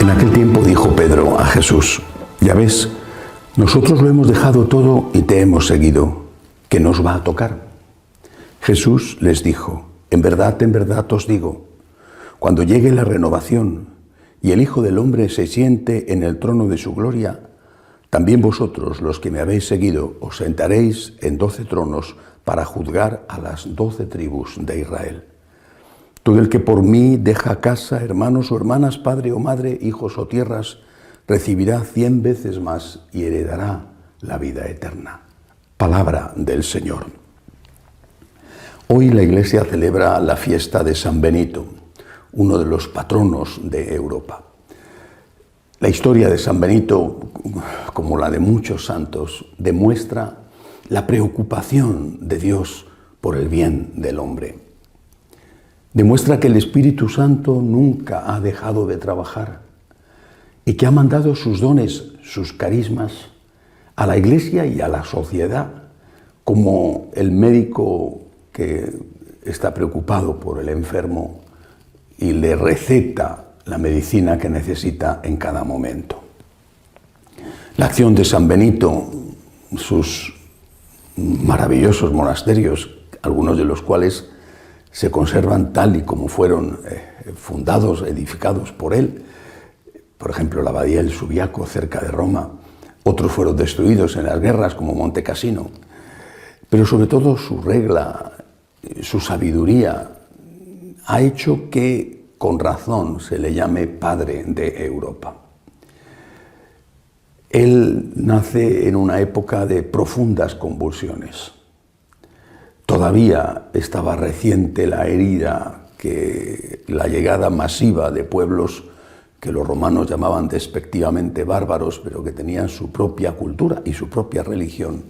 En aquel tiempo dijo Pedro a Jesús: ya ves, nosotros lo hemos dejado todo y te hemos seguido. ¿Qué nos va a tocar? Jesús les dijo: en verdad os digo, cuando llegue la renovación y el Hijo del Hombre se siente en el trono de su gloria, también vosotros, los que me habéis seguido, os sentaréis en 12 tronos para juzgar a las 12 tribus de Israel. Todo el que por mí deja casa, hermanos o hermanas, padre o madre, hijos o tierras, recibirá 100 veces más y heredará la vida eterna. Palabra del Señor. Hoy la Iglesia celebra la fiesta de San Benito, uno de los patronos de Europa. La historia de San Benito, como la de muchos santos, demuestra la preocupación de Dios por el bien del hombre. Demuestra que el Espíritu Santo nunca ha dejado de trabajar y que ha mandado sus dones, sus carismas, a la Iglesia y a la sociedad, como el médico que está preocupado por el enfermo y le receta la medicina que necesita en cada momento. La acción de San Benito, sus maravillosos monasterios, algunos de los cuales se conservan tal y como fueron fundados, edificados por él. Por ejemplo, la abadía del Subiaco, cerca de Roma. Otros fueron destruidos en las guerras, como Monte Cassino. Pero sobre todo su regla, su sabiduría, ha hecho que con razón se le llame padre de Europa. Él nace en una época de profundas convulsiones. Todavía estaba reciente la herida, que la llegada masiva de pueblos que los romanos llamaban despectivamente bárbaros, pero que tenían su propia cultura y su propia religión.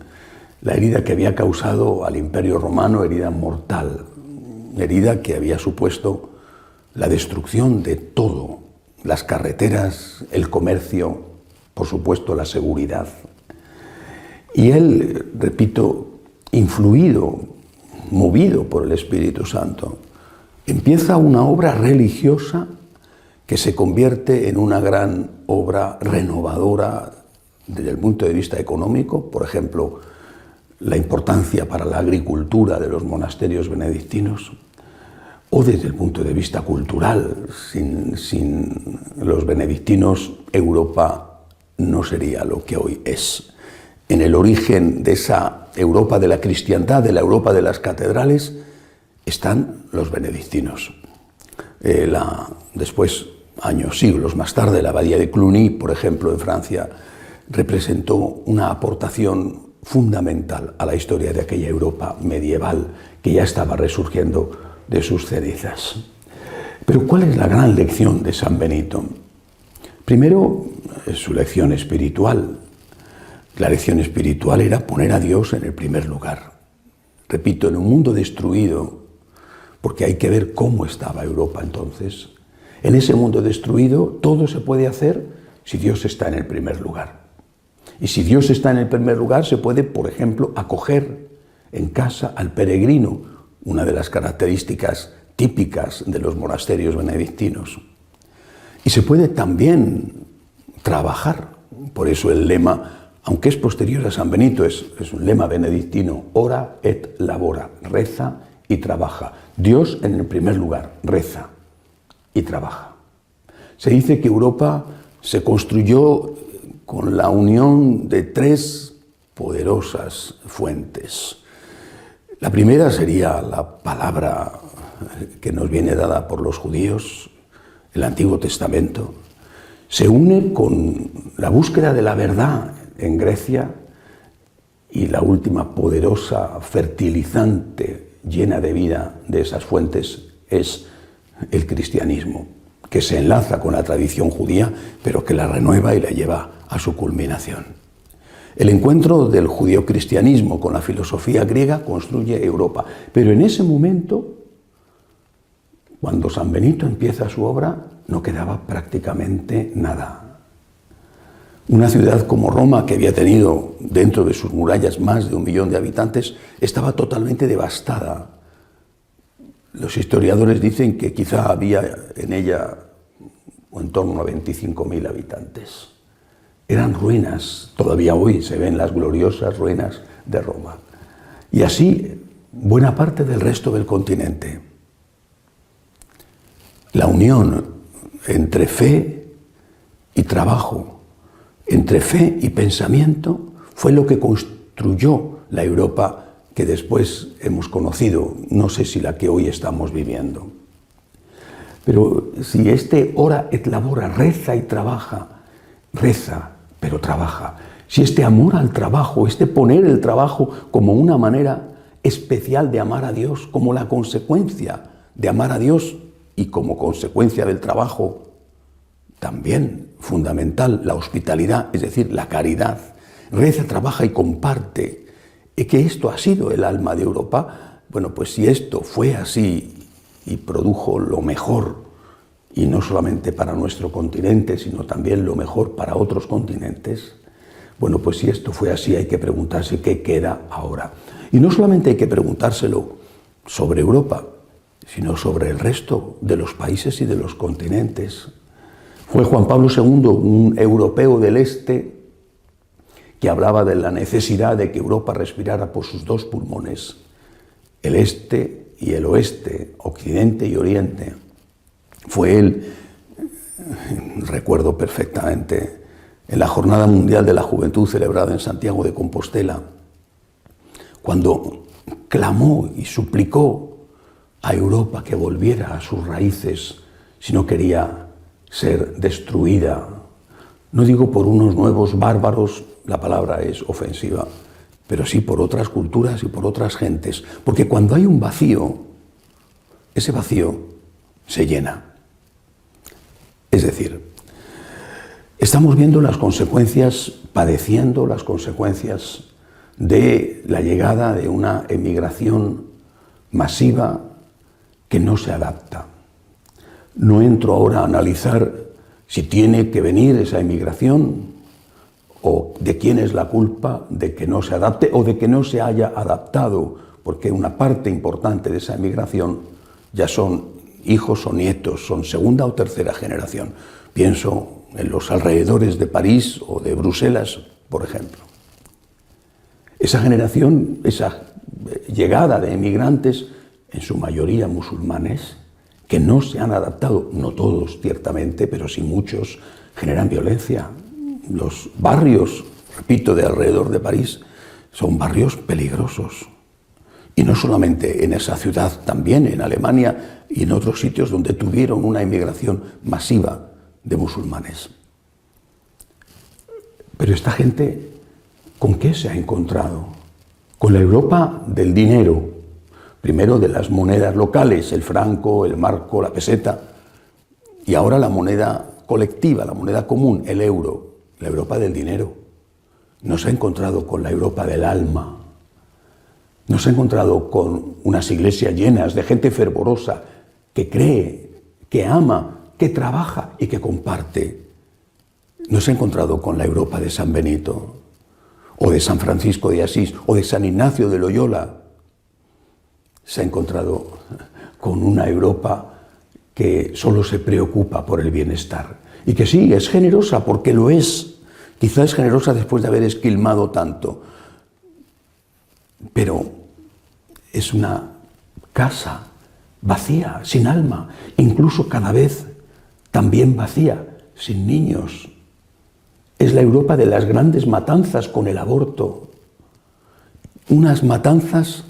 La herida que había causado al Imperio Romano, herida mortal, herida que había supuesto la destrucción de todo, las carreteras, el comercio, por supuesto la seguridad. Y él, repito, influido, movido por el Espíritu Santo, empieza una obra religiosa que se convierte en una gran obra renovadora desde el punto de vista económico. Por ejemplo, la importancia para la agricultura de los monasterios benedictinos, o desde el punto de vista cultural. Sin los benedictinos, Europa no sería lo que hoy es. En el origen de esa Europa de la cristiandad, de la Europa de las catedrales, están los benedictinos. Después, siglos más tarde, la abadía de Cluny, por ejemplo, en Francia, representó una aportación fundamental a la historia de aquella Europa medieval que ya estaba resurgiendo de sus cenizas. Pero ¿cuál es la gran lección de San Benito? Primero, es su lección espiritual. La lección espiritual era poner a Dios en el primer lugar. Repito, en un mundo destruido, porque hay que ver cómo estaba Europa entonces. En ese mundo destruido todo se puede hacer si Dios está en el primer lugar. Y si Dios está en el primer lugar, se puede, por ejemplo, acoger en casa al peregrino, una de las características típicas de los monasterios benedictinos. Y se puede también trabajar. Por eso el lema, aunque es posterior a San Benito, es un lema benedictino: ora et labora, reza y trabaja. Dios en el primer lugar, reza y trabaja. Se dice que Europa se construyó con la unión de 3 poderosas fuentes. La primera sería la palabra que nos viene dada por los judíos, el Antiguo Testamento. Se une con la búsqueda de la verdad en Grecia, y la última poderosa fertilizante llena de vida de esas fuentes es el cristianismo, que se enlaza con la tradición judía, pero que la renueva y la lleva a su culminación. El encuentro del judeocristianismo con la filosofía griega construye Europa, pero en ese momento, cuando San Benito empieza su obra, no quedaba prácticamente nada. Una ciudad como Roma, que había tenido dentro de sus murallas más de 1 millón de habitantes, estaba totalmente devastada. Los historiadores dicen que quizá había en ella o en torno a 25.000 habitantes. Eran ruinas, todavía hoy se ven las gloriosas ruinas de Roma. Y así buena parte del resto del continente. La unión entre fe y trabajo, entre fe y pensamiento, fue lo que construyó la Europa que después hemos conocido, no sé si la que hoy estamos viviendo. Pero si este ora et labora, reza y trabaja, reza, pero trabaja. Si este amor al trabajo, este poner el trabajo como una manera especial de amar a Dios, como la consecuencia de amar a Dios y como consecuencia del trabajo, también fundamental, la hospitalidad, es decir, la caridad. Reza, trabaja y comparte. Y que esto ha sido el alma de Europa. Bueno, pues si esto fue así y produjo lo mejor, y no solamente para nuestro continente, sino también lo mejor para otros continentes, bueno, pues si esto fue así, hay que preguntarse qué queda ahora. Y no solamente hay que preguntárselo sobre Europa, sino sobre el resto de los países y de los continentes. Fue Juan Pablo II, un europeo del Este, que hablaba de la necesidad de que Europa respirara por sus dos pulmones, el Este y el Oeste, Occidente y Oriente. Fue él, recuerdo perfectamente, en la Jornada Mundial de la Juventud celebrada en Santiago de Compostela, cuando clamó y suplicó a Europa que volviera a sus raíces si no quería ser destruida. No digo por unos nuevos bárbaros, la palabra es ofensiva, pero sí por otras culturas y por otras gentes. Porque cuando hay un vacío, ese vacío se llena. Es decir, estamos viendo las consecuencias, padeciendo las consecuencias de la llegada de una emigración masiva que no se adapta. No entro ahora a analizar si tiene que venir esa emigración o de quién es la culpa de que no se adapte o de que no se haya adaptado, porque una parte importante de esa emigración ya son hijos o nietos, son segunda o tercera generación. Pienso en los alrededores de París o de Bruselas, por ejemplo. Esa generación, esa llegada de emigrantes, en su mayoría musulmanes, que no se han adaptado, no todos ciertamente, pero sí muchos, generan violencia. Los barrios, repito, de alrededor de París, son barrios peligrosos. Y no solamente en esa ciudad, también en Alemania y en otros sitios donde tuvieron una inmigración masiva de musulmanes. Pero esta gente, ¿con qué se ha encontrado? Con la Europa del dinero, primero de las monedas locales, el franco, el marco, la peseta, y ahora la moneda colectiva, la moneda común, el euro, la Europa del dinero. No se ha encontrado con la Europa del alma. No se ha encontrado con unas iglesias llenas de gente fervorosa que cree, que ama, que trabaja y que comparte. No se ha encontrado con la Europa de San Benito, o de San Francisco de Asís, o de San Ignacio de Loyola. Se ha encontrado con una Europa que solo se preocupa por el bienestar. Y que sí, es generosa porque lo es. Quizá es generosa después de haber esquilmado tanto. Pero es una casa vacía, sin alma, incluso cada vez también vacía, sin niños. Es la Europa de las grandes matanzas con el aborto. Unas matanzas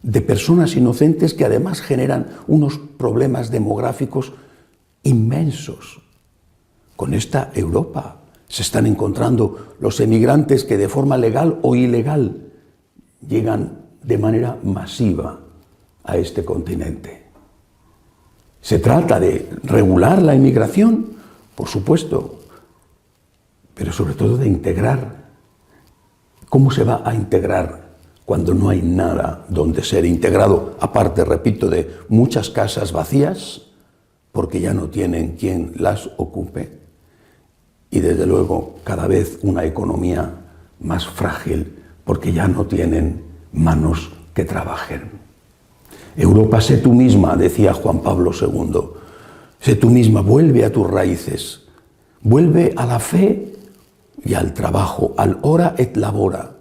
de personas inocentes que además generan unos problemas demográficos inmensos. Con esta Europa se están encontrando los emigrantes que de forma legal o ilegal llegan de manera masiva a este continente. Se trata de regular la inmigración, por supuesto, pero sobre todo de integrar. ¿Cómo se va a integrar cuando no hay nada donde ser integrado? Aparte, repito, de muchas casas vacías, porque ya no tienen quien las ocupe, y desde luego cada vez una economía más frágil, porque ya no tienen manos que trabajen. Europa, sé tú misma, decía Juan Pablo II. Sé tú misma, vuelve a tus raíces, vuelve a la fe y al trabajo, al ora et labora,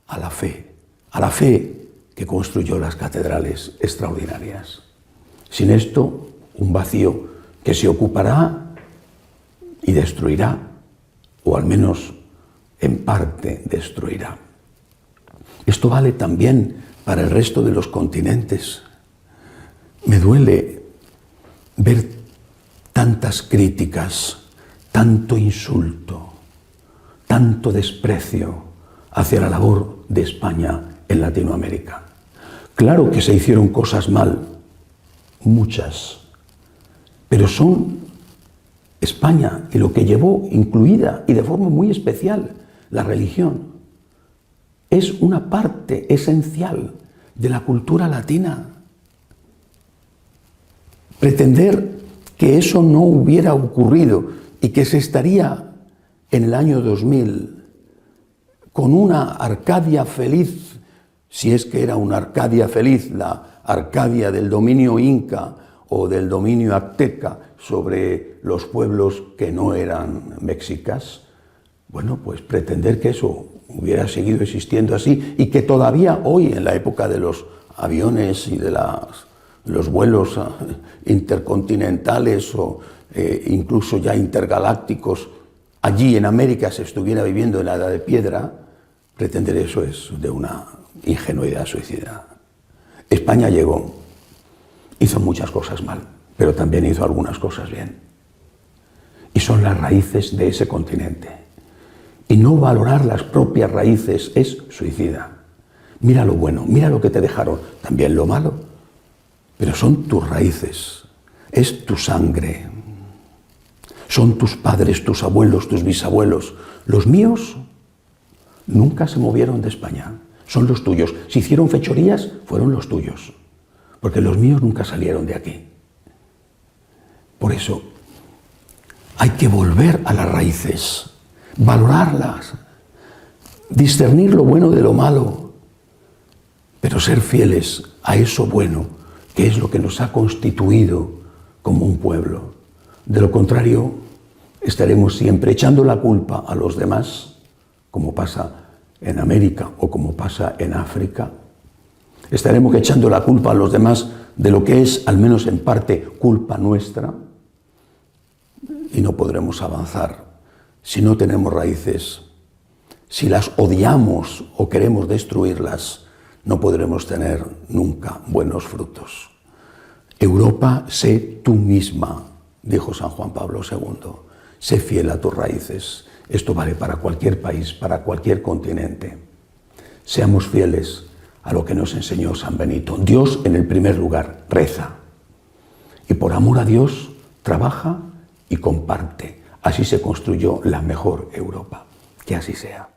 a la fe que construyó las catedrales extraordinarias. Sin esto, un vacío que se ocupará y destruirá, o al menos en parte destruirá. Esto vale también para el resto de los continentes. Me duele ver tantas críticas, tanto insulto, tanto desprecio hacia la labor de España en Latinoamérica. Claro que se hicieron cosas mal, muchas, pero son España y lo que llevó incluida y de forma muy especial la religión. Es una parte esencial de la cultura latina. Pretender que eso no hubiera ocurrido y que se estaría en el año 2000 con una Arcadia feliz, si es que era una Arcadia feliz, la Arcadia del dominio inca o del dominio azteca sobre los pueblos que no eran mexicas, bueno, pues pretender que eso hubiera seguido existiendo así y que todavía hoy, en la época de los aviones y de los vuelos intercontinentales o incluso ya intergalácticos, allí en América se estuviera viviendo en la Edad de Piedra, pretender eso es de una ingenuidad suicida. España llegó, hizo muchas cosas mal, pero también hizo algunas cosas bien. Y son las raíces de ese continente. Y no valorar las propias raíces es suicida. Mira lo bueno, mira lo que te dejaron, también lo malo, pero son tus raíces, es tu sangre. Son tus padres, tus abuelos, tus bisabuelos. Los míos nunca se movieron de España, son los tuyos. Si hicieron fechorías, fueron los tuyos, porque los míos nunca salieron de aquí. Por eso, hay que volver a las raíces, valorarlas, discernir lo bueno de lo malo, pero ser fieles a eso bueno, que es lo que nos ha constituido como un pueblo. De lo contrario, estaremos siempre echando la culpa a los demás, como pasa en América o como pasa en África. Estaremos echando la culpa a los demás de lo que es, al menos en parte, culpa nuestra, y no podremos avanzar si no tenemos raíces. Si las odiamos o queremos destruirlas, no podremos tener nunca buenos frutos. Europa, sé tú misma, dijo San Juan Pablo II. Sé fiel a tus raíces. Esto vale para cualquier país, para cualquier continente. Seamos fieles a lo que nos enseñó San Benito. Dios, en el primer lugar, reza. Y por amor a Dios, trabaja y comparte. Así se construyó la mejor Europa. Que así sea.